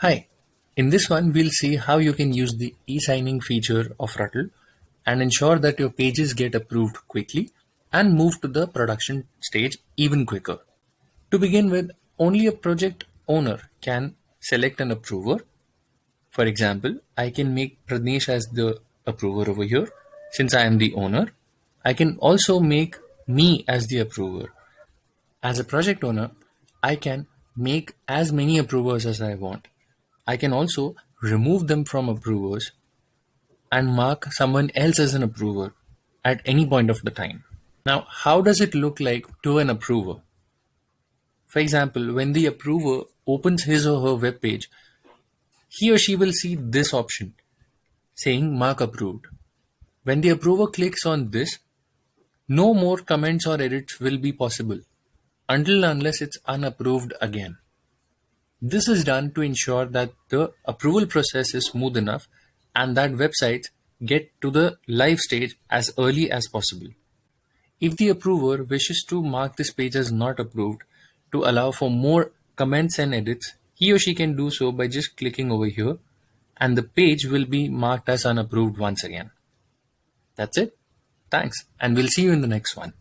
Hi, in this one we'll see how you can use the e-signing feature of Ruttl and ensure that your pages get approved quickly and move to the production stage even quicker. To begin with, only a project owner can select an approver. For example, I can make Pranesh as the approver over here since I am the owner. I can also make me as the approver. As a project owner, I can make as many approvers as I want. I can also remove them from approvers and mark someone else as an approver at any point of the time. Now, how does it look like to an approver? For example, when the approver opens his or her web page, he or she will see this option saying mark approved. When the approver clicks on this, no more comments or edits will be possible until unless it's unapproved again. This is done to ensure that the approval process is smooth enough and that websites get to the live stage as early as possible. If the approver wishes to mark this page as not approved to allow for more comments and edits, he or she can do so by just clicking over here and the page will be marked as unapproved once again. That's it. Thanks, and we'll see you in the next one.